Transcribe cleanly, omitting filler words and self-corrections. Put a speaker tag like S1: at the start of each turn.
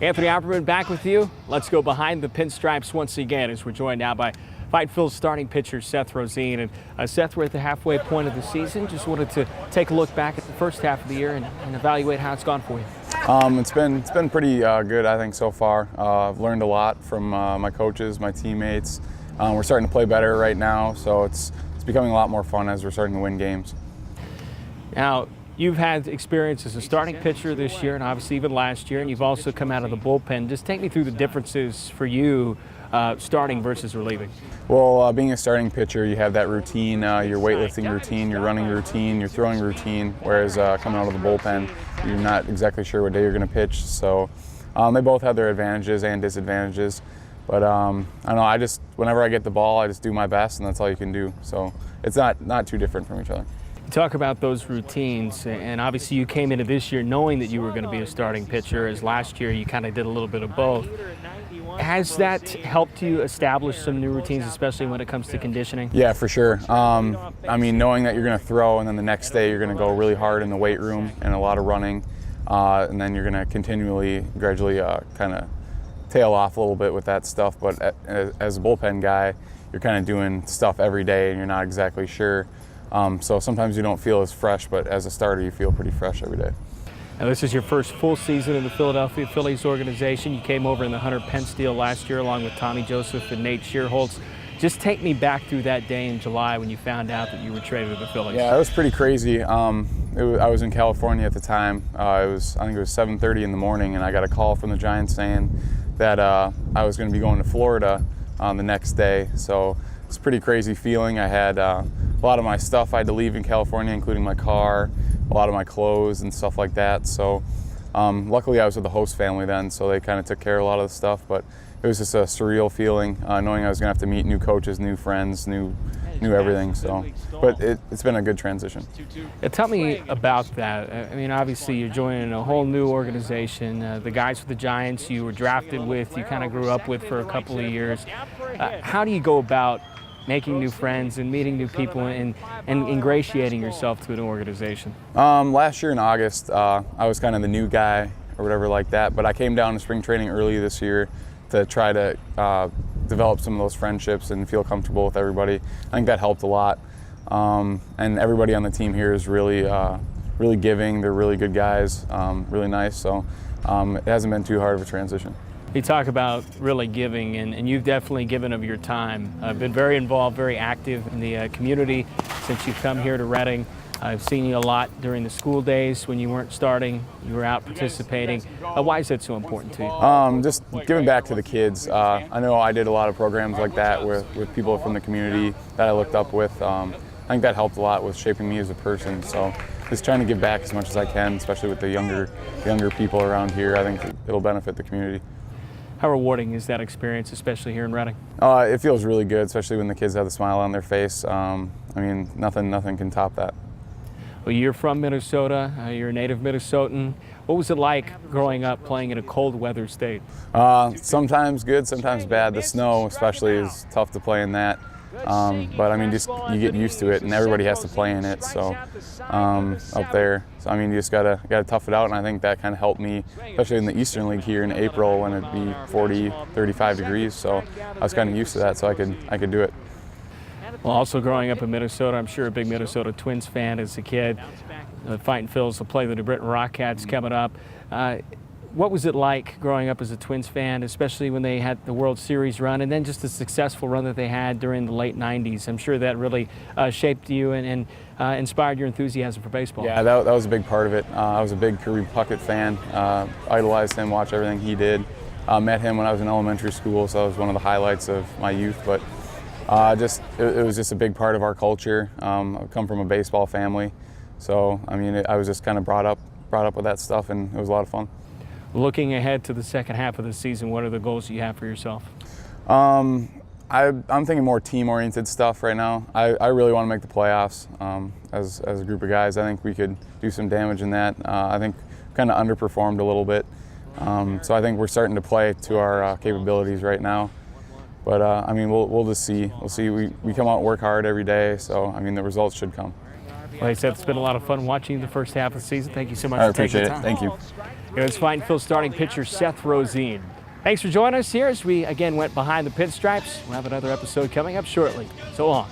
S1: Anthony Opperman back with you. Let's go behind the pinstripes once again as we're joined now by Phillies starting pitcher Seth Rosin. And Seth, we're at the halfway point of the season. Just wanted to take a look back at the first half of the year and evaluate how it's gone for you.
S2: It's been pretty good, I think, so far. I've learned a lot from my coaches, my teammates. We're starting to play better right now, so it's becoming a lot more fun as we're starting to win games.
S1: Now, you've had experience as a starting pitcher this year and obviously even last year, and you've also come out of the bullpen. Just take me through the differences for you starting versus relieving.
S2: Well, being a starting pitcher, you have that routine, your weightlifting routine, your running routine, your throwing routine, whereas coming out of the bullpen, you're not exactly sure what day you're going to pitch. So they both have their advantages and disadvantages. But I don't know, whenever I get the ball, I just do my best, and that's all you can do. So it's not too different from each other.
S1: Talk about those routines, and obviously you came into this year knowing that you were going to be a starting pitcher, as last year you kind of did a little bit of both. Has that helped you establish some new routines, especially when it comes to conditioning?
S2: Yeah, for sure. I mean, knowing that you're going to throw and then the next day you're going to go really hard in the weight room and a lot of running, and then you're going to gradually kind of tail off a little bit with that stuff. But as a bullpen guy, you're kind of doing stuff every day and you're not exactly sure. So sometimes you don't feel as fresh, but as a starter, you feel pretty fresh every day.
S1: Now, this is your first full season in the Philadelphia Phillies organization. You came over in the Hunter Pence deal last year along with Tommy Joseph and Nate Shearholtz. Just take me back through that day in July when you found out that you were traded to the Phillies.
S2: Yeah, it was pretty crazy. I was in California at the time. I think it was 7:30 in the morning, and I got a call from the Giants saying that I was going to be going to Florida the next day. So it's a pretty crazy feeling. I had a lot of my stuff I had to leave in California, including my car, a lot of my clothes and stuff like that. So luckily I was with the host family then, so they kind of took care of a lot of the stuff. But it was just a surreal feeling, knowing I was going to have to meet new coaches, new friends, new everything. So, but it's been a good transition.
S1: Tell me about that. I mean, obviously you're joining a whole new organization. The guys with the Giants you were drafted with, you kind of grew up with for a couple of years. How do you go about making new friends and meeting new people and ingratiating yourself to an organization?
S2: Last year in August, I was kind of the new guy or whatever like that, but I came down to spring training early this year to try to develop some of those friendships and feel comfortable with everybody. I think that helped a lot. And everybody on the team here is really giving. They're really good guys, really nice. So it hasn't been too hard of a transition.
S1: You talk about really giving, and you've definitely given of your time. Been very involved, very active in the community since you've come here to Reading. I've seen you a lot during the school days when you weren't starting. You were out participating. Why is that so important to you?
S2: Just giving back to the kids. I know I did a lot of programs like that with people from the community that I looked up with. I think that helped a lot with shaping me as a person. So just trying to give back as much as I can, especially with the younger people around here. I think it'll benefit the community.
S1: How rewarding is that experience, especially here in Reading?
S2: It feels really good, especially when the kids have the smile on their face. I mean, nothing can top that.
S1: Well, you're from Minnesota. You're a native Minnesotan. What was it like growing up playing in a cold weather state?
S2: Sometimes good, sometimes bad. The snow especially is tough to play in that. But I mean, just you get used to it, and everybody has to play in it. So up there, so I mean, you just gotta tough it out, and I think that kind of helped me, especially in the Eastern League here in April when it'd be 40, 35 degrees. So I was kind of used to that, so I could do it.
S1: Well, also growing up in Minnesota, I'm sure a big Minnesota Twins fan as a kid. The Fightin Phillies will play the New Britain Rockcats coming up. What was it like growing up as a Twins fan, especially when they had the World Series run and then just the successful run that they had during the late 90s? I'm sure that really shaped you and inspired your enthusiasm for baseball.
S2: Yeah, that was a big part of it. I was a big Kirby Puckett fan, idolized him, watched everything he did. Met him when I was in elementary school, so that was one of the highlights of my youth. But it was just a big part of our culture. I come from a baseball family, so I mean, I was just kind of brought up with that stuff, and it was a lot of fun.
S1: Looking ahead to the second half of the season, what are the goals you have for yourself?
S2: I'm thinking more team-oriented stuff right now. I really want to make the playoffs as a group of guys. I think we could do some damage in that. I think we kind of underperformed a little bit. So I think we're starting to play to our capabilities right now. But I mean, we'll just see. We'll see. We come out and work hard every day, so I mean, the results should come.
S1: Well, Seth, it's been a lot of fun watching the first half of the season. Thank you so much
S2: I
S1: for taking
S2: appreciate
S1: the
S2: it.
S1: time.
S2: Thank you.
S1: It was Fightin Phil's starting pitcher, Seth Rosin. Thanks for joining us here as we again went behind the pinstripes. We'll have another episode coming up shortly. So long.